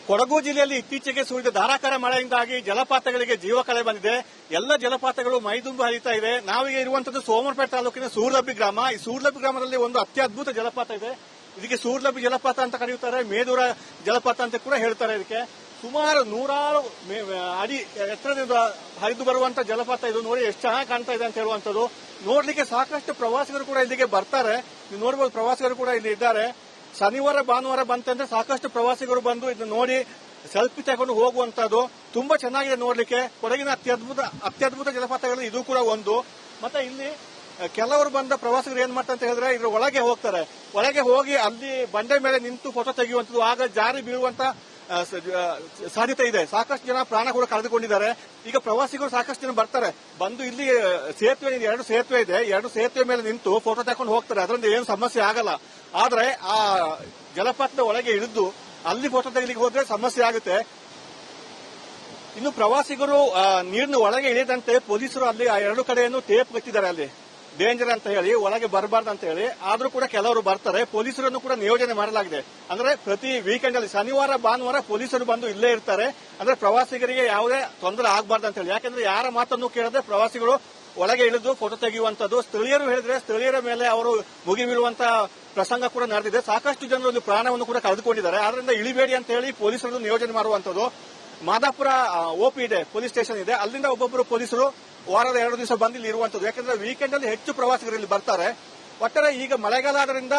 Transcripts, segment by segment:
ಕೊಡಗು ಜಿಲ್ಲೆಯಲ್ಲಿ ಇತ್ತೀಚೆಗೆ ಸುರಿದ ಧಾರಾಕಾರ ಮಳೆಯಿಂದಾಗಿ ಜಲಪಾತಗಳಿಗೆ ಜೀವ ಕಳೆ ಬಂದಿದೆ. ಎಲ್ಲ ಜಲಪಾತಗಳು ಮೈದುಂಬಿ ಹರಿತಾ ಇದೆ. ನಾವೀಗ ಇರುವಂತದ್ದು ಸೋಮರಪೇಟೆ ತಾಲೂಕಿನ ಸೂರ್ಲಬ್ಬಿ ಗ್ರಾಮ. ಈ ಸೂರ್ಲಬ್ಬಿ ಗ್ರಾಮದಲ್ಲಿ ಒಂದು ಅತ್ಯದ್ಭುತ ಜಲಪಾತ ಇದೆ. ಇದಕ್ಕೆ ಸೂರ್ಲಬ್ಬಿ ಜಲಪಾತ ಅಂತ ಕರೆಯುತ್ತಾರೆ, ಮೇದೂರ ಜಲಪಾತ ಅಂತ ಕೂಡ ಹೇಳ್ತಾರೆ. ಇದಕ್ಕೆ ಸುಮಾರು 100 ಅಡಿ ಎತ್ತರದಿಂದ ಹರಿದು ಬರುವಂತ ಜಲಪಾತ ಇದು. ನೋಡಿ ಎಷ್ಟು ಚೆನ್ನಾಗಿ ಕಾಣ್ತಾ ಇದೆ ಅಂತ ಹೇಳುವಂತದ್ದು. ನೋಡ್ಲಿಕ್ಕೆ ಸಾಕಷ್ಟು ಪ್ರವಾಸಿಗರು ಕೂಡ ಇಲ್ಲಿಗೆ ಬರ್ತಾರೆ. ನೀವು ನೋಡಬಹುದು, ಪ್ರವಾಸಿಗರು ಕೂಡ ಇಲ್ಲಿ ಇದ್ದಾರೆ. ಶನಿವಾರ ಭಾನುವಾರ ಬಂತಂದ್ರೆ ಸಾಕಷ್ಟು ಪ್ರವಾಸಿಗರು ಬಂದು ಇದನ್ನ ನೋಡಿ ಸೆಲ್ಫಿ ತಗೊಂಡು ಹೋಗುವಂತದ್ದು. ತುಂಬಾ ಚೆನ್ನಾಗಿದೆ ನೋಡ್ಲಿಕ್ಕೆ. ಕೊಡಗಿನ ಅತ್ಯದ್ಭುತ ಜಲಪಾತಗಳು ಇದು ಕೂಡ ಒಂದು. ಮತ್ತೆ ಇಲ್ಲಿ ಕೆಲವರು ಬಂದ ಪ್ರವಾಸಿಗರು ಏನ್ ಮಾಡ್ತಾರೆ ಅಂತ ಹೇಳಿದ್ರೆ, ಇದ್ರ ಒಳಗೆ ಹೋಗ್ತಾರೆ. ಒಳಗೆ ಹೋಗಿ ಅಲ್ಲಿ ಬಂಡೆ ಮೇಲೆ ನಿಂತು ಫೋಟೋ ತೆಗೆಯುವಂತದ್ದು, ಆಗ ಜಾರಿ ಬೀಳುವಂತ ಸಾಧ್ಯತೆ ಇದೆ. ಸಾಕಷ್ಟು ಜನ ಪ್ರಾಣ ಕೂಡ ಕಳೆದುಕೊಂಡಿದ್ದಾರೆ. ಈಗ ಪ್ರವಾಸಿಗರು ಸಾಕಷ್ಟು ಜನ ಬರ್ತಾರೆ. ಬಂದು ಇಲ್ಲಿ ಸೇತುವೆ ಇದೆ, 2 ಸೇತುವೆ ಇದೆ. 2 ಸೇತುವೆ ಮೇಲೆ ನಿಂತು ಫೋಟೋ ತಕೊಂಡು ಹೋಗ್ತಾರೆ. ಅದರಿಂದ ಏನು ಸಮಸ್ಯೆ ಆಗಲ್ಲ. ಆದ್ರೆ ಆ ಜಲಪಾತದ ಒಳಗೆ ಇಳಿದು ಅಲ್ಲಿ ಫೋಟೋ ತೆಗಿಲಿಕ್ಕೆ ಹೋದ್ರೆ ಸಮಸ್ಯೆ ಆಗುತ್ತೆ. ಇನ್ನು ಪ್ರವಾಸಿಗರು ನೀರಿನ ಒಳಗೆ ಇಳಿದಂತೆ ಪೊಲೀಸರು ಅಲ್ಲಿ 2 ಕಡೆಯನ್ನು ಟೇಪ್ ಕಟ್ಟಿದ್ದಾರೆ. ಅಲ್ಲಿ ಡೇಂಜರ್ ಅಂತ ಹೇಳಿ, ಒಳಗೆ ಬರಬಾರ್ದು ಅಂತ ಹೇಳಿ. ಆದ್ರೂ ಕೂಡ ಕೆಲವರು ಬರ್ತಾರೆ. ಪೊಲೀಸರನ್ನು ಕೂಡ ನಿಯೋಜನೆ ಮಾಡಲಾಗಿದೆ. ಅಂದ್ರೆ ಪ್ರತಿ ವೀಕೆಂಡ್ ಅಲ್ಲಿ ಶನಿವಾರ ಭಾನುವಾರ ಪೊಲೀಸರು ಬಂದು ಇಲ್ಲೇ ಇರ್ತಾರೆ. ಅಂದ್ರೆ ಪ್ರವಾಸಿಗರಿಗೆ ಯಾವುದೇ ತೊಂದರೆ ಆಗಬಾರ್ದು ಅಂತ ಹೇಳಿ. ಯಾಕಂದ್ರೆ ಯಾರ ಮಾತನ್ನು ಕೇಳದೆ ಪ್ರವಾಸಿಗಳು ಒಳಗೆ ಇಳಿದು ಫೋಟೋ ತೆಗೆಯುವಂತದ್ದು. ಸ್ಥಳೀಯರು ಹೇಳಿದ್ರೆ ಸ್ಥಳೀಯರ ಮೇಲೆ ಅವರು ಮುಗಿ ಬೀಳುವಂತ ಪ್ರಸಂಗ ಕೂಡ ನಡೆದಿದೆ. ಸಾಕಷ್ಟು ಜನರು ಪ್ರಾಣವನ್ನು ಕೂಡ ಕಳೆದುಕೊಂಡಿದ್ದಾರೆ. ಆದ್ರಿಂದ ಇಳಿಬೇಡಿ ಅಂತ ಹೇಳಿ ಪೊಲೀಸರನ್ನು ನಿಯೋಜನೆ ಮಾಡುವಂತದ್ದು. ಮಾದಾಪುರ ಓಪಿ ಇದೆ, ಪೊಲೀಸ್ ಸ್ಟೇಷನ್ ಇದೆ. ಅಲ್ಲಿಂದ ಒಬ್ಬೊಬ್ಬರು ಪೊಲೀಸರು ವಾರದ 2 ದಿವಸ ಬಂದು ಇಲ್ಲಿ ಇರುವಂತದ್ದು. ಯಾಕಂದ್ರೆ ವೀಕೆಂಡ್ ಅಲ್ಲಿ ಹೆಚ್ಚು ಪ್ರವಾಸಿಗರು ಇಲ್ಲಿ ಬರ್ತಾರೆ. ಒಟ್ಟಾರೆ ಈಗ ಮಳೆಗಾಲ ಆದ್ರಿಂದ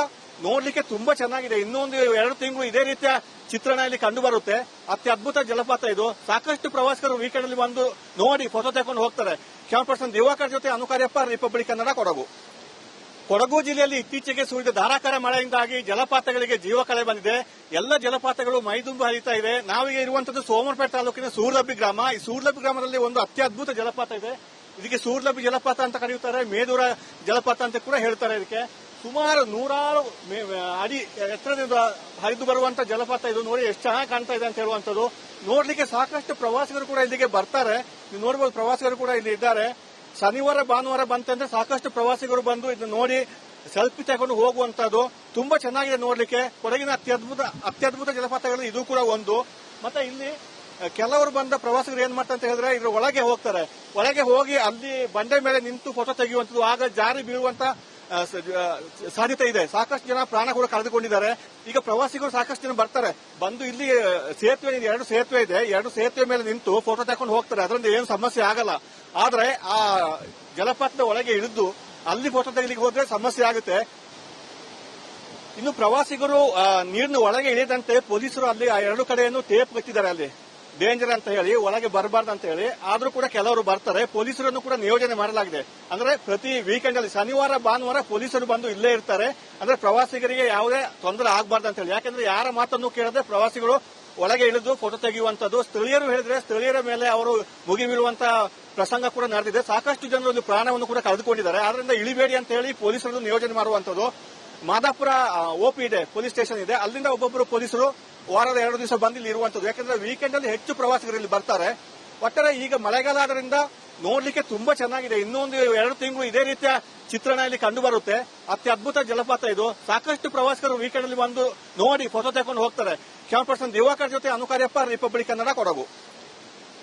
ನೋಡ್ಲಿಕ್ಕೆ ತುಂಬಾ ಚೆನ್ನಾಗಿದೆ. ಇನ್ನೊಂದು 2 ತಿಂಗಳು ಇದೇ ರೀತಿಯ ಚಿತ್ರಣ ಇಲ್ಲಿ ಕಂಡು ಬರುತ್ತೆ. ಅತ್ಯದ್ಭುತ ಜಲಪಾತ ಇದು. ಸಾಕಷ್ಟು ಪ್ರವಾಸಿಗರು ವೀಕೆಂಡ್ ಅಲ್ಲಿ ಬಂದು ನೋಡಿ ಫೋಟೋ ತಗೊಂಡು ಹೋಗ್ತಾರೆ. ಕ್ಯಾಮರಾ ಪರ್ಸನ್ ದಿವಾಕರ್ ಜೊತೆ ಅನುಕಾರ್ಯಪ್ಪ, ರಿಪಬ್ಲಿಕ್ ಕನ್ನಡ, ಕೊಡಗು. ಕೊಡಗು ಜಿಲ್ಲೆಯಲ್ಲಿ ಇತ್ತೀಚೆಗೆ ಸುರಿದ ಧಾರಾಕಾರ ಮಳೆಯಿಂದಾಗಿ ಜಲಪಾತಗಳಿಗೆ ಜೀವ ಕಳೆ ಬಂದಿದೆ. ಎಲ್ಲ ಜಲಪಾತಗಳು ಮೈದುಂಬಿ ಹರಿತಾ ಇದೆ. ನಾವೀಗ ಇರುವಂತದ್ದು ಸೋಮರಪೇಟೆ ತಾಲೂಕಿನ ಸೂರ್ಲಬ್ಬಿ ಗ್ರಾಮ. ಈ ಸೂರ್ಲಬ್ಬಿ ಗ್ರಾಮದಲ್ಲಿ ಒಂದು ಅತ್ಯದ್ಭುತ ಜಲಪಾತ ಇದೆ. ಇದಕ್ಕೆ ಸೂರ್ಲಬ್ಬಿ ಜಲಪಾತ ಅಂತ ಕರೆಯುತ್ತಾರೆ, ಮೇದೂರ ಜಲಪಾತ ಅಂತ ಕೂಡ ಹೇಳ್ತಾರೆ. ಇದಕ್ಕೆ ಸುಮಾರು 100 ಅಡಿ ಎತ್ತರದಿಂದ ಹರಿದು ಬರುವಂತ ಜಲಪಾತ ಇದು. ನೋಡಿ ಎಷ್ಟು ಚೆನ್ನಾಗಿ ಕಾಣ್ತಾ ಇದೆ ಅಂತ ಹೇಳುವಂತದ್ದು. ನೋಡ್ಲಿಕ್ಕೆ ಸಾಕಷ್ಟು ಪ್ರವಾಸಿಗರು ಕೂಡ ಇಲ್ಲಿಗೆ ಬರ್ತಾರೆ. ನೀವು ನೋಡಬಹುದು, ಪ್ರವಾಸಿಗರು ಕೂಡ ಇಲ್ಲಿ ಇದ್ದಾರೆ. ಶನಿವಾರ ಭಾನುವಾರ ಬಂತಂದ್ರೆ ಸಾಕಷ್ಟು ಪ್ರವಾಸಿಗರು ಬಂದು ಇದನ್ನ ನೋಡಿ ಸೆಲ್ಫಿ ತಗೊಂಡು ಹೋಗುವಂತದ್ದು. ತುಂಬಾ ಚೆನ್ನಾಗಿದೆ ನೋಡ್ಲಿಕ್ಕೆ. ಕೊಡಗಿನ ಅತ್ಯದ್ಭುತ ಜಲಪಾತಗಳು ಇದು ಕೂಡ ಒಂದು. ಮತ್ತೆ ಇಲ್ಲಿ ಕೆಲವರು ಬಂದ ಪ್ರವಾಸಿಗರು ಏನ್ ಮಾಡ್ತಾರೆ ಅಂತ ಹೇಳಿದ್ರೆ, ಇದ್ರ ಒಳಗೆ ಹೋಗ್ತಾರೆ. ಒಳಗೆ ಹೋಗಿ ಅಲ್ಲಿ ಬಂಡೆ ಮೇಲೆ ನಿಂತು ಫೋಟೋ ತೆಗೆಯುವಂತದ್ದು, ಆಗ ಜಾರಿ ಬೀಳುವಂತ ಸಾಧ್ಯತೆ ಇದೆ. ಸಾಕಷ್ಟು ಜನ ಪ್ರಾಣ ಕೂಡ ಕಳೆದುಕೊಂಡಿದ್ದಾರೆ. ಈಗ ಪ್ರವಾಸಿಗರು ಸಾಕಷ್ಟು ಜನ ಬರ್ತಾರೆ. ಬಂದು ಇಲ್ಲಿ ಸೇತುವೆ ಇದೆ, 2 ಸೇತುವೆ ಇದೆ. 2 ಸೇತುವೆ ಮೇಲೆ ನಿಂತು ಫೋಟೋ ತಕೊಂಡು ಹೋಗ್ತಾರೆ. ಅದರಿಂದ ಏನು ಸಮಸ್ಯೆ ಆಗಲ್ಲ. ಆದ್ರೆ ಆ ಜಲಪಾತದ ಒಳಗೆ ಇಳಿದು ಅಲ್ಲಿ ಫೋಟೋ ತೆಗಿಲಿಕ್ಕೆ ಹೋದ್ರೆ ಸಮಸ್ಯೆ ಆಗುತ್ತೆ. ಇನ್ನು ಪ್ರವಾಸಿಗರು ನೀರಿನ ಒಳಗೆ ಇಳಿದಂತೆ ಪೊಲೀಸರು ಅಲ್ಲಿ 2 ಕಡೆಯನ್ನು ಟೇಪ್ ಕಟ್ಟಿದ್ದಾರೆ. ಅಲ್ಲಿ ಡೇಂಜರ್ ಅಂತ ಹೇಳಿ, ಒಳಗೆ ಬರಬಾರ್ದು ಅಂತ ಹೇಳಿ. ಆದ್ರೂ ಕೂಡ ಕೆಲವರು ಬರ್ತಾರೆ. ಪೊಲೀಸರನ್ನು ಕೂಡ ನಿಯೋಜನೆ ಮಾಡಲಾಗಿದೆ. ಅಂದ್ರೆ ಪ್ರತಿ ವೀಕೆಂಡ್ ಅಲ್ಲಿ ಶನಿವಾರ ಭಾನುವಾರ ಪೊಲೀಸರು ಬಂದು ಇಲ್ಲೇ ಇರ್ತಾರೆ. ಅಂದ್ರೆ ಪ್ರವಾಸಿಗರಿಗೆ ಯಾವುದೇ ತೊಂದರೆ ಆಗಬಾರ್ದು ಅಂತ ಹೇಳಿ. ಯಾಕಂದ್ರೆ ಯಾರ ಮಾತನ್ನು ಕೇಳದೆ ಪ್ರವಾಸಿಗಳು ಒಳಗೆ ಇಳಿದು ಫೋಟೋ ತೆಗೆಯುವಂತದ್ದು. ಸ್ಥಳೀಯರು ಹೇಳಿದ್ರೆ ಸ್ಥಳೀಯರ ಮೇಲೆ ಅವರು ಮುಗಿ ಬೀಳುವಂತ ಪ್ರಸಂಗ ಕೂಡ ನಡೆದಿದೆ. ಸಾಕಷ್ಟು ಜನರು ಪ್ರಾಣವನ್ನು ಕೂಡ ಕಳೆದುಕೊಂಡಿದ್ದಾರೆ. ಆದ್ರಿಂದ ಇಳಿಬೇಡಿ ಅಂತ ಹೇಳಿ ಪೊಲೀಸರನ್ನು ನಿಯೋಜನೆ ಮಾಡುವಂತದ್ದು. ಮಾದಾಪುರ ಓಪಿ ಇದೆ, ಪೊಲೀಸ್ ಸ್ಟೇಷನ್ ಇದೆ. ಅಲ್ಲಿಂದ ಒಬ್ಬೊಬ್ಬರು ಪೊಲೀಸರು ವಾರದ 2 ದಿವಸ ಬಂದು ಇಲ್ಲಿ ಇರುವಂತದ್ದು. ಯಾಕಂದ್ರೆ ವೀಕೆಂಡ್ ಅಲ್ಲಿ ಹೆಚ್ಚು ಪ್ರವಾಸಿಗರು ಇಲ್ಲಿ ಬರ್ತಾರೆ. ಒಟ್ಟಾರೆ ಈಗ ಮಳೆಗಾಲ ಆದ್ರಿಂದ ನೋಡ್ಲಿಕ್ಕೆ ತುಂಬಾ ಚೆನ್ನಾಗಿದೆ. ಇನ್ನೊಂದು 2 ತಿಂಗಳು ಇದೇ ರೀತಿಯ ಚಿತ್ರಣ ಇಲ್ಲಿ ಕಂಡು ಬರುತ್ತೆ. ಅತ್ಯದ್ಭುತ ಜಲಪಾತ ಇದು. ಸಾಕಷ್ಟು ಪ್ರವಾಸಿಗರು ವೀಕೆಂಡ್ ಅಲ್ಲಿ ಬಂದು ನೋಡಿ ಫೋಟೋ ತಗೊಂಡು ಹೋಗ್ತಾರೆ. ಕ್ಯಾಮರಾ ಪರ್ಸನ್ ದಿವಾಕರ್ ಜೊತೆ ಅನುಕಾರ್ಯಪ್ಪ, ರಿಪಬ್ಲಿಕ್ ಕನ್ನಡ, ಕೊಡಗು.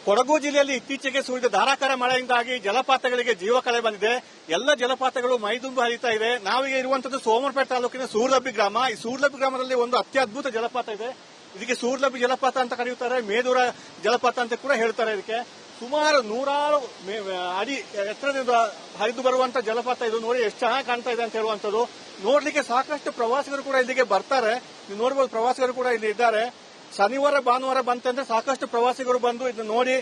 ಕೊಡಗು ಜಿಲ್ಲೆಯಲ್ಲಿ ಇತ್ತೀಚೆಗೆ ಸುರಿದ ಧಾರಾಕಾರ ಮಳೆಯಿಂದಾಗಿ ಜಲಪಾತಗಳಿಗೆ ಜೀವ ಕಳೆ ಬಂದಿದೆ. ಎಲ್ಲ ಜಲಪಾತಗಳು ಮೈದುಂಬಿ ಹರಿತಾ ಇದೆ. ನಾವೀಗ ಇರುವಂತದ್ದು ಸೋಮರಪೇಟೆ ತಾಲೂಕಿನ ಸೂರ್ಲಬ್ಬಿ ಗ್ರಾಮ. ಈ ಸೂರ್ಲಬ್ಬಿ ಗ್ರಾಮದಲ್ಲಿ ಒಂದು ಅತ್ಯದ್ಭುತ ಜಲಪಾತ ಇದೆ. ಇದಕ್ಕೆ ಸೂರ್ಲಬ್ಬಿ ಜಲಪಾತ ಅಂತ ಕರೆಯುತ್ತಾರೆ, ಮೇದೂರ ಜಲಪಾತ ಅಂತ ಕೂಡ ಹೇಳ್ತಾರೆ. ಇದಕ್ಕೆ ಸುಮಾರು 100 ಅಡಿ ಎತ್ತರದಿಂದ ಹರಿದು ಬರುವಂತ ಜಲಪಾತ ಇದು. ನೋಡಿ ಎಷ್ಟು ಚೆನ್ನಾಗಿ ಕಾಣ್ತಾ ಇದೆ ಅಂತ ಹೇಳುವಂತದ್ದು. ನೋಡ್ಲಿಕ್ಕೆ ಸಾಕಷ್ಟು ಪ್ರವಾಸಿಗರು ಕೂಡ ಇಲ್ಲಿಗೆ ಬರ್ತಾರೆ. ನೀವು ನೋಡಬಹುದು, ಪ್ರವಾಸಿಗರು ಕೂಡ ಇಲ್ಲಿ ಇದ್ದಾರೆ. ಶನಿವಾರ ಭಾನುವಾರ ಬಂತಂದ್ರೆ ಸಾಕಷ್ಟು ಪ್ರವಾಸಿಗರು ಬಂದು ಇದನ್ನ ನೋಡಿ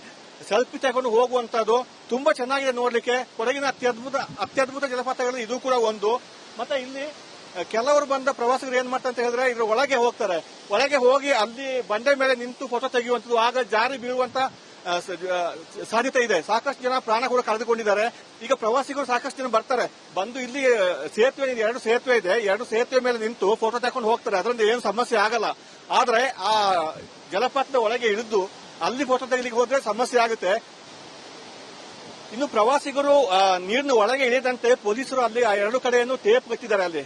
ಸೆಲ್ಫಿ ತಗೊಂಡು ಹೋಗುವಂತದ್ದು. ತುಂಬಾ ಚೆನ್ನಾಗಿದೆ ನೋಡ್ಲಿಕ್ಕೆ. ಕೊಡಗಿನ ಅತ್ಯದ್ಭುತ ಜಲಪಾತಗಳು ಇದು ಕೂಡ ಒಂದು. ಮತ್ತೆ ಇಲ್ಲಿ ಕೆಲವರು ಬಂದ ಪ್ರವಾಸಿಗರು ಏನ್ ಮಾಡ್ತಾರೆ ಅಂತ ಹೇಳಿದ್ರೆ, ಇದ್ರ ಒಳಗೆ ಹೋಗ್ತಾರೆ. ಒಳಗೆ ಹೋಗಿ ಅಲ್ಲಿ ಬಂಡೆ ಮೇಲೆ ನಿಂತು ಫೋಟೋ ತೆಗೆಯುವಂತದ್ದು, ಆಗ ಜಾರಿ ಬೀಳುವಂತ ಸಾಧ್ಯತೆ ಇದೆ. ಸಾಕಷ್ಟು ಜನ ಪ್ರಾಣ ಕೂಡ ಕಳೆದುಕೊಂಡಿದ್ದಾರೆ. ಈಗ ಪ್ರವಾಸಿಗರು ಸಾಕಷ್ಟು ಜನ ಬರ್ತಾರೆ. ಬಂದು ಇಲ್ಲಿ ಸೇತುವೆ ಇದೆ, 2 ಸೇತುವೆ ಇದೆ. 2 ಸೇತುವೆ ಮೇಲೆ ನಿಂತು ಫೋಟೋ ತಕೊಂಡು ಹೋಗ್ತಾರೆ. ಅದರಿಂದ ಏನು ಸಮಸ್ಯೆ ಆಗಲ್ಲ. ಆದ್ರೆ ಆ ಜಲಪಾತದ ಒಳಗೆ ಇಳಿದು ಅಲ್ಲಿ ಫೋಟೋ ತೆಗಿಲಿಕ್ಕೆ ಹೋದ್ರೆ ಸಮಸ್ಯೆ ಆಗುತ್ತೆ. ಇನ್ನು ಪ್ರವಾಸಿಗರು ನೀರಿನ ಒಳಗೆ ಇಳಿದಂತೆ ಪೊಲೀಸರು ಅಲ್ಲಿ 2 ಕಡೆಯನ್ನು ಟೇಪ್ ಕಟ್ಟಿದ್ದಾರೆ. ಅಲ್ಲಿ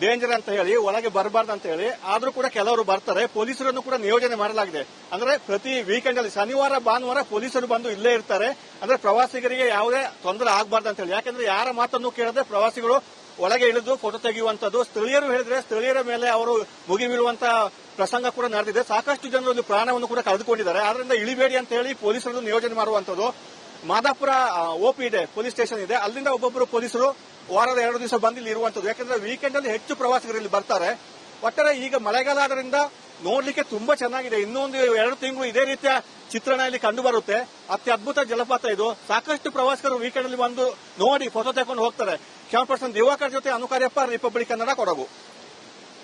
ಡೇಂಜರ್ ಅಂತ ಹೇಳಿ ಒಳಗೆ ಬರಬಾರ್ದು ಅಂತ ಹೇಳಿ ಆದ್ರೂ ಕೂಡ ಕೆಲವರು ಬರ್ತಾರೆ. ಪೊಲೀಸರನ್ನು ಕೂಡ ನಿಯೋಜನೆ ಮಾಡಲಾಗಿದೆ. ಅಂದ್ರೆ ಪ್ರತಿ ವೀಕೆಂಡ್ ಅಲ್ಲಿ ಶನಿವಾರ ಭಾನುವಾರ ಪೊಲೀಸರು ಬಂದು ಇಲ್ಲೇ ಇರ್ತಾರೆ. ಅಂದ್ರೆ ಪ್ರವಾಸಿಗರಿಗೆ ಯಾವುದೇ ತೊಂದರೆ ಆಗಬಾರ್ದು ಅಂತ ಹೇಳಿ. ಯಾಕಂದ್ರೆ ಯಾರ ಮಾತನ್ನು ಕೇಳದೆ ಪ್ರವಾಸಿಗಳು ಒಳಗೆ ಇಳಿದು ಫೋಟೋ ತೆಗೆಯುವಂತದ್ದು. ಸ್ಥಳೀಯರು ಹೇಳಿದ್ರೆ ಸ್ಥಳೀಯರ ಮೇಲೆ ಅವರು ಮುಗಿ ಬೀಳುವಂತ ಪ್ರಸಂಗ ಕೂಡ ನಡೆದಿದೆ. ಸಾಕಷ್ಟು ಜನರು ಪ್ರಾಣವನ್ನು ಕೂಡ ಕಳೆದುಕೊಂಡಿದ್ದಾರೆ. ಆದ್ರಿಂದ ಇಳಿಬೇಡಿ ಅಂತ ಹೇಳಿ ಪೊಲೀಸರನ್ನು ನಿಯೋಜನೆ ಮಾಡುವಂತದ್ದು. ಮಾದಾಪುರ ಓಪಿ ಇದೆ, ಪೊಲೀಸ್ ಸ್ಟೇಷನ್ ಇದೆ. ಅಲ್ಲಿಂದ ಒಬ್ಬೊಬ್ಬರು ಪೊಲೀಸರು ವಾರದ 2 ದಿವಸ ಬಂದು ಇಲ್ಲಿ ಇರುವಂತದ್ದು. ಯಾಕಂದ್ರೆ ವೀಕೆಂಡ್ ಅಲ್ಲಿ ಹೆಚ್ಚು ಪ್ರವಾಸಿಗರು ಇಲ್ಲಿ ಬರ್ತಾರೆ. ಒಟ್ಟಾರೆ ಈಗ ಮಳೆಗಾಲ ಆದ್ರಿಂದ ನೋಡ್ಲಿಕ್ಕೆ ತುಂಬಾ ಚೆನ್ನಾಗಿದೆ. ಇನ್ನೊಂದು 2 ತಿಂಗಳು ಇದೇ ರೀತಿಯ ಚಿತ್ರಣ ಇಲ್ಲಿ ಕಂಡು ಬರುತ್ತೆ. ಅತ್ಯದ್ಭುತ ಜಲಪಾತ ಇದು. ಸಾಕಷ್ಟು ಪ್ರವಾಸಿಗರು ವೀಕೆಂಡ್ ಅಲ್ಲಿ ಬಂದು ನೋಡಿ ಫೋಟೋ ತಗೊಂಡು ಹೋಗ್ತಾರೆ. ಕ್ಯಾಮರಾ ಪರ್ಸನ್ ದಿವಾಕರ್ ಜೊತೆ ಅನುಕಾರ್ಯಪ್ಪ, ರಿಪಬ್ಲಿಕ್ ಕನ್ನಡ, ಕೊಡಗು.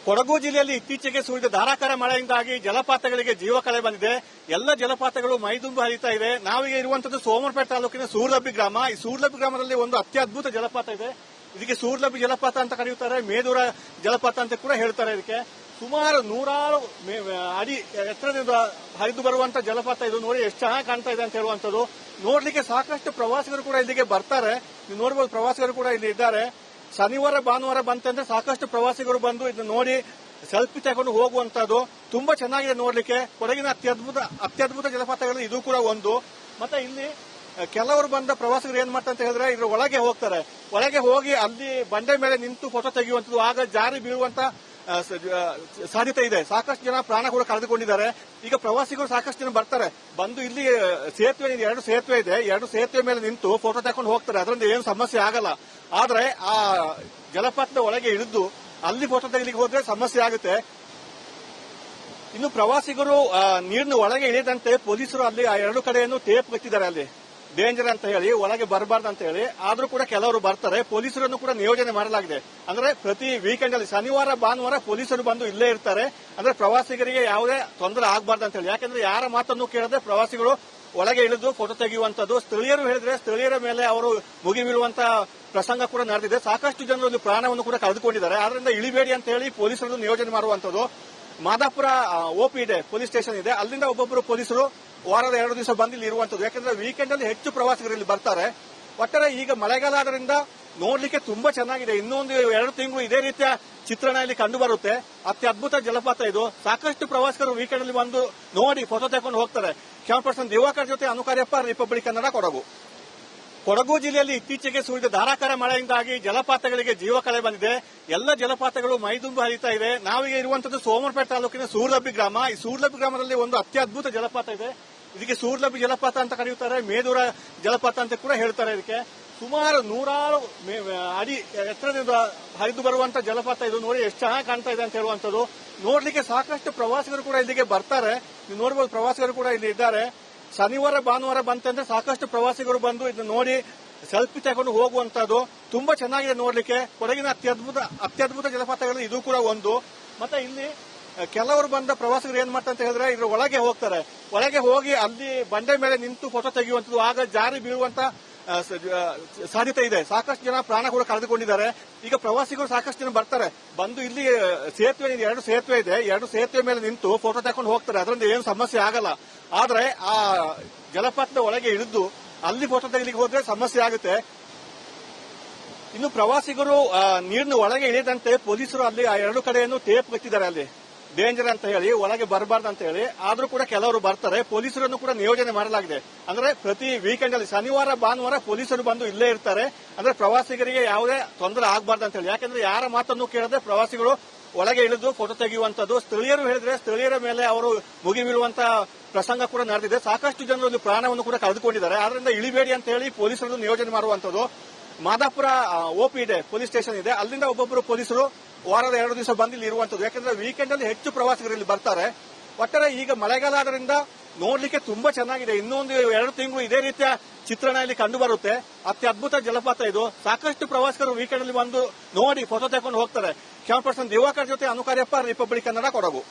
ಕೊಡಗು ಜಿಲ್ಲೆಯಲ್ಲಿ ಇತ್ತೀಚೆಗೆ ಸುರಿದ ಧಾರಾಕಾರ ಮಳೆಯಿಂದಾಗಿ ಜಲಪಾತಗಳಿಗೆ ಜೀವ ಕಳೆ ಬಂದಿದೆ. ಎಲ್ಲ ಜಲಪಾತಗಳು ಮೈದುಂಬಿ ಹರಿತಾ ಇದೆ. ನಾವೀಗ ಇರುವಂತದ್ದು ಸೋಮರಪೇಟೆ ತಾಲೂಕಿನ ಸೂರ್ಲಬ್ಬಿ ಗ್ರಾಮ. ಈ ಸೂರ್ಲಬ್ಬಿ ಗ್ರಾಮದಲ್ಲಿ ಒಂದು ಅತ್ಯದ್ಭುತ ಜಲಪಾತ ಇದೆ. ಇದಕ್ಕೆ ಸೂರ್ಲಬ್ಬಿ ಜಲಪಾತ ಅಂತ ಕರೆಯುತ್ತಾರೆ, ಮೇದೂರ ಜಲಪಾತ ಅಂತ ಕೂಡ ಹೇಳ್ತಾರೆ. ಇದಕ್ಕೆ ಸುಮಾರು 100 ಅಡಿ ಎತ್ತರದಿಂದ ಹರಿದು ಬರುವಂತ ಜಲಪಾತ ಇದು. ನೋಡಿ ಎಷ್ಟು ಚೆನ್ನಾಗಿ ಕಾಣ್ತಾ ಇದೆ ಅಂತ ಹೇಳುವಂತದ್ದು. ನೋಡ್ಲಿಕ್ಕೆ ಸಾಕಷ್ಟು ಪ್ರವಾಸಿಗರು ಕೂಡ ಇಲ್ಲಿಗೆ ಬರ್ತಾರೆ. ನೀವು ನೋಡಬಹುದು, ಪ್ರವಾಸಿಗರು ಕೂಡ ಇಲ್ಲಿ ಇದ್ದಾರೆ. ಶನಿವಾರ ಭಾನುವಾರ ಬಂತಂದ್ರೆ ಸಾಕಷ್ಟು ಪ್ರವಾಸಿಗರು ಬಂದು ಇದನ್ನ ನೋಡಿ ಸೆಲ್ಫಿ ತಗೊಂಡು ಹೋಗುವಂತದ್ದು. ತುಂಬಾ ಚೆನ್ನಾಗಿದೆ ನೋಡ್ಲಿಕ್ಕೆ. ಕೊಡಗಿನ ಅತ್ಯದ್ಭುತ ಜಲಪಾತಗಳು ಇದು ಕೂಡ ಒಂದು. ಮತ್ತೆ ಇಲ್ಲಿ ಕೆಲವರು ಬಂದ ಪ್ರವಾಸಿಗರು ಏನ್ ಮಾಡ್ತಾರೆ ಅಂತ ಹೇಳಿದ್ರೆ ಇದ್ರ ಒಳಗೆ ಹೋಗ್ತಾರೆ. ಒಳಗೆ ಹೋಗಿ ಅಲ್ಲಿ ಬಂಡೆ ಮೇಲೆ ನಿಂತು ಫೋಟೋ ತೆಗೆಯುವಂತದ್ದು. ಆಗ ಜಾರಿ ಬೀಳುವಂತ ಸಾಧ್ಯತೆ ಇದೆ. ಸಾಕಷ್ಟು ಜನ ಪ್ರಾಣ ಕೂಡ ಕಳೆದುಕೊಂಡಿದ್ದಾರೆ. ಈಗ ಪ್ರವಾಸಿಗರು ಸಾಕಷ್ಟು ಜನ ಬರ್ತಾರೆ. ಬಂದು ಇಲ್ಲಿ ಸೇತುವೆ ಇದೆ, 2 ಸೇತುವೆ ಇದೆ. 2 ಸೇತುವೆ ಮೇಲೆ ನಿಂತು ಫೋಟೋ ತಗೊಂಡು ಹೋಗ್ತಾರೆ. ಅದರಿಂದ ಏನು ಸಮಸ್ಯೆ ಆಗಲ್ಲ. ಆದ್ರೆ ಆ ಜಲಪಾತದ ಒಳಗೆ ಇಳಿದು ಅಲ್ಲಿ ಫೋಟೋ ತೆಗಿಲಿಕ್ಕೆ ಹೋದ್ರೆ ಸಮಸ್ಯೆ ಆಗುತ್ತೆ. ಇನ್ನು ಪ್ರವಾಸಿಗರು ನೀರಿನ ಒಳಗೆ ಇಳಿದಂತೆ ಪೊಲೀಸರು ಅಲ್ಲಿ 2 ಕಡೆಯನ್ನು ಟೇಪ್ ಕಟ್ಟಿದ್ದಾರೆ. ಅಲ್ಲಿ ಡೇಂಜರ್ ಅಂತ ಹೇಳಿ ಒಳಗೆ ಬರಬಾರ್ದು ಅಂತ ಹೇಳಿ ಆದ್ರೂ ಕೂಡ ಕೆಲವರು ಬರ್ತಾರೆ. ಪೊಲೀಸರನ್ನು ಕೂಡ ನಿಯೋಜನೆ ಮಾಡಲಾಗಿದೆ. ಅಂದ್ರೆ ಪ್ರತಿ ವೀಕೆಂಡ್ ಅಲ್ಲಿ ಶನಿವಾರ ಭಾನುವಾರ ಪೊಲೀಸರು ಬಂದು ಇಲ್ಲೇ ಇರ್ತಾರೆ. ಅಂದ್ರೆ ಪ್ರವಾಸಿಗರಿಗೆ ಯಾವುದೇ ತೊಂದರೆ ಆಗಬಾರ್ದು ಅಂತ ಹೇಳಿ. ಯಾಕಂದ್ರೆ ಯಾರ ಮಾತನ್ನು ಕೇಳದೆ ಪ್ರವಾಸಿಗಳು ಒಳಗೆ ಇಳಿದು ಫೋಟೋ ತೆಗೆಯುವಂತದ್ದು. ಸ್ಥಳೀಯರು ಹೇಳಿದ್ರೆ ಸ್ಥಳೀಯರ ಮೇಲೆ ಅವರು ಮುಗಿ ಬೀಳುವಂತ ಪ್ರಸಂಗ ಕೂಡ ನಡೆದಿದೆ. ಸಾಕಷ್ಟು ಜನರು ಪ್ರಾಣವನ್ನು ಕೂಡ ಕಳೆದುಕೊಂಡಿದ್ದಾರೆ. ಆದ್ರಿಂದ ಇಳಿಬೇಡಿ ಅಂತ ಹೇಳಿ ಪೊಲೀಸರನ್ನು ನಿಯೋಜನೆ ಮಾಡುವಂತದ್ದು. ಮಾದಾಪುರ ಓಪಿ ಇದೆ, ಪೊಲೀಸ್ ಸ್ಟೇಷನ್ ಇದೆ. ಅಲ್ಲಿಂದ ಒಬ್ಬೊಬ್ಬರು ಪೊಲೀಸರು ವಾರದ 2 ದಿವಸ ಬಂದು ಇಲ್ಲಿ ಇರುವಂತದ್ದು. ಯಾಕಂದ್ರೆ ವೀಕೆಂಡ್ ಅಲ್ಲಿ ಹೆಚ್ಚು ಪ್ರವಾಸಿಗರು ಇಲ್ಲಿ ಬರ್ತಾರೆ. ಒಟ್ಟಾರೆ ಈಗ ಮಳೆಗಾಲ ಆದ್ರಿಂದ ನೋಡ್ಲಿಕ್ಕೆ ತುಂಬಾ ಚೆನ್ನಾಗಿದೆ. ಇನ್ನೊಂದು 2 ತಿಂಗಳು ಇದೇ ರೀತಿಯ ಚಿತ್ರಣ ಇಲ್ಲಿ ಕಂಡು ಬರುತ್ತೆ. ಅತ್ಯದ್ಭುತ ಜಲಪಾತ ಇದು. ಸಾಕಷ್ಟು ಪ್ರವಾಸಿಗರು ವೀಕೆಂಡ್ ಅಲ್ಲಿ ಬಂದು ನೋಡಿ ಫೋಟೋ ತಗೊಂಡು ಹೋಗ್ತಾರೆ. ಕ್ಯಾಮರಾ ಪರ್ಸನ್ ದಿವಾಕರ್ ಜೊತೆ ಅನುಕಾರ್ಯಪ್ಪ, ರಿಪಬ್ಲಿಕ್ ಕನ್ನಡ, ಕೊಡಗು. ಕೊಡಗು ಜಿಲ್ಲೆಯಲ್ಲಿ ಇತ್ತೀಚೆಗೆ ಸುರಿದ ಧಾರಾಕಾರ ಮಳೆಯಿಂದಾಗಿ ಜಲಪಾತಗಳಿಗೆ ಜೀವ ಕಳೆ ಬಂದಿದೆ. ಎಲ್ಲ ಜಲಪಾತಗಳು ಮೈದುಂಬಿ ಹರಿತಾ ಇದೆ. ನಾವೀಗ ಇರುವಂತದ್ದು ಸೋಮರಪೇಟೆ ತಾಲೂಕಿನ ಸೂರ್ಲಬ್ಬಿ ಗ್ರಾಮ. ಈ ಸೂರ್ಲಬ್ಬಿ ಗ್ರಾಮದಲ್ಲಿ ಒಂದು ಅತ್ಯದ್ಭುತ ಜಲಪಾತ ಇದೆ. ಇದಕ್ಕೆ ಸೂರ್ಲಬ್ಬಿ ಜಲಪಾತ ಅಂತ ಕರೆಯುತ್ತಾರೆ, ಮೇದೂರ ಜಲಪಾತ ಅಂತ ಕೂಡ ಹೇಳ್ತಾರೆ. ಇದಕ್ಕೆ ಸುಮಾರು 100 ಅಡಿ ಎತ್ತರದಿಂದ ಹರಿದು ಬರುವಂತ ಜಲಪಾತ ಇದು. ನೋಡಿ ಎಷ್ಟು ಚೆನ್ನಾಗಿ ಕಾಣ್ತಾ ಇದೆ ಅಂತ ಹೇಳುವಂತದ್ದು. ನೋಡ್ಲಿಕ್ಕೆ ಸಾಕಷ್ಟು ಪ್ರವಾಸಿಗರು ಕೂಡ ಇಲ್ಲಿಗೆ ಬರ್ತಾರೆ. ನೀವು ನೋಡಬಹುದು, ಪ್ರವಾಸಿಗರು ಕೂಡ ಇಲ್ಲಿ ಇದ್ದಾರೆ. ಶನಿವಾರ ಭಾನುವಾರ ಬಂತಂದ್ರೆ ಸಾಕಷ್ಟು ಪ್ರವಾಸಿಗರು ಬಂದು ಇದನ್ನ ನೋಡಿ ಸೆಲ್ಫಿ ತಗೊಂಡು ಹೋಗುವಂತದ್ದು. ತುಂಬಾ ಚೆನ್ನಾಗಿದೆ ನೋಡ್ಲಿಕ್ಕೆ. ಕೊಡಗಿನ ಅತ್ಯದ್ಭುತ ಜಲಪಾತಗಳು ಇದು ಕೂಡ ಒಂದು. ಮತ್ತೆ ಇಲ್ಲಿ ಕೆಲವರು ಬಂದ ಪ್ರವಾಸಿಗರು ಏನ್ ಮಾಡ್ತಾರೆ ಅಂತ ಹೇಳಿದ್ರೆ ಇದ್ರ ಒಳಗೆ ಹೋಗ್ತಾರೆ. ಒಳಗೆ ಹೋಗಿ ಅಲ್ಲಿ ಬಂಡೆ ಮೇಲೆ ನಿಂತು ಫೋಟೋ ತೆಗೆಯುವಂತದ್ದು. ಆಗ ಜಾರಿ ಬೀಳುವಂತ ಸಾಧ್ಯತೆ ಇದೆ. ಸಾಕಷ್ಟು ಜನ ಪ್ರಾಣ ಕೂಡ ಕಳೆದುಕೊಂಡಿದ್ದಾರೆ. ಈಗ ಪ್ರವಾಸಿಗರು ಸಾಕಷ್ಟು ಜನ ಬರ್ತಾರೆ. ಬಂದು ಇಲ್ಲಿ ಸೇತುವೆ ಇದೆ, 2 ಸೇತುವೆ ಇದೆ. 2 ಸೇತುವೆ ಮೇಲೆ ನಿಂತು ಫೋಟೋ ತಗೊಂಡು ಹೋಗ್ತಾರೆ. ಅದರಿಂದ ಏನು ಸಮಸ್ಯೆ ಆಗಲ್ಲ. ಆದ್ರೆ ಆ ಜಲಪಾತದ ಒಳಗೆ ಇಳಿದು ಅಲ್ಲಿ ಫೋಟೋ ತೆಗಿಲಿಕ್ಕೆ ಹೋದ್ರೆ ಸಮಸ್ಯೆ ಆಗುತ್ತೆ. ಇನ್ನು ಪ್ರವಾಸಿಗರು ನೀರಿನ ಒಳಗೆ ಇಳಿದಂತೆ ಪೊಲೀಸರು ಅಲ್ಲಿ 2 ಕಡೆಯನ್ನು ಟೇಪ್ ಕಟ್ಟಿದ್ದಾರೆ. ಅಲ್ಲಿ ಡೇಂಜರ್ ಅಂತ ಹೇಳಿ ಒಳಗೆ ಬರಬಾರ್ದು ಅಂತ ಹೇಳಿ ಆದ್ರೂ ಕೂಡ ಕೆಲವರು ಬರ್ತಾರೆ. ಪೊಲೀಸರನ್ನು ಕೂಡ ನಿಯೋಜನೆ ಮಾಡಲಾಗಿದೆ. ಅಂದ್ರೆ ಪ್ರತಿ ವೀಕೆಂಡ್ ಅಲ್ಲಿ ಶನಿವಾರ ಭಾನುವಾರ ಪೊಲೀಸರು ಬಂದು ಇಲ್ಲೇ ಇರ್ತಾರೆ. ಅಂದ್ರೆ ಪ್ರವಾಸಿಗರಿಗೆ ಯಾವುದೇ ತೊಂದರೆ ಆಗಬಾರ್ದು ಅಂತ ಹೇಳಿ. ಯಾಕಂದ್ರೆ ಯಾರ ಮಾತನ್ನು ಕೇಳದೆ ಪ್ರವಾಸಿಗಳು ಒಳಗೆ ಇಳಿದು ಫೋಟೋ ತೆಗೆಯುವಂತದ್ದು. ಸ್ಥಳೀಯರು ಹೇಳಿದ್ರೆ ಸ್ಥಳೀಯರ ಮೇಲೆ ಅವರು ಮುಗಿ ಬೀಳುವಂತ ಪ್ರಸಂಗ ಕೂಡ ನಡೆದಿದೆ. ಸಾಕಷ್ಟು ಜನರು ಪ್ರಾಣವನ್ನು ಕೂಡ ಕಳೆದುಕೊಂಡಿದ್ದಾರೆ. ಆದ್ರಿಂದ ಇಳಿಬೇಡಿ ಅಂತ ಹೇಳಿ ಪೊಲೀಸರನ್ನು ನಿಯೋಜನೆ ಮಾಡುವಂತದ್ದು. ಮಾದಾಪುರ ಓಪಿ ಇದೆ, ಪೊಲೀಸ್ ಸ್ಟೇಷನ್ ಇದೆ. ಅಲ್ಲಿಂದ ಒಬ್ಬೊಬ್ಬರು ಪೊಲೀಸರು ವಾರದ 2 ದಿವಸ ಬಂದು ಇಲ್ಲಿ ಇರುವಂತದ್ದು. ಯಾಕಂದ್ರೆ ವೀಕೆಂಡ್ ಅಲ್ಲಿ ಹೆಚ್ಚು ಪ್ರವಾಸಿಗರು ಇಲ್ಲಿ ಬರ್ತಾರೆ. ಒಟ್ಟಾರೆ ಈಗ ಮಳೆಗಾಲ ಆದ್ರಿಂದ ನೋಡ್ಲಿಕ್ಕೆ ತುಂಬಾ ಚೆನ್ನಾಗಿದೆ. ಇನ್ನೊಂದು 2 ತಿಂಗಳು ಇದೇ ರೀತಿಯ ಚಿತ್ರಣ ಇಲ್ಲಿ ಕಂಡು ಬರುತ್ತೆ. ಅತ್ಯದ್ಭುತ ಜಲಪಾತ ಇದು. ಸಾಕಷ್ಟು ಪ್ರವಾಸಿಗರು ವೀಕೆಂಡ್ ಅಲ್ಲಿ ಬಂದು ನೋಡಿ ಫೋಟೋ ತಗೊಂಡು ಹೋಗ್ತಾರೆ. ಕ್ಯಾಮರಾ ಪರ್ಸನ್ ದಿವಾಕರ್ ಜೊತೆ ಅನುಕಾರ್ಯಪ್ಪ, ರಿಪಬ್ಲಿಕ್ ಕನ್ನಡ, ಕೊಡಗು.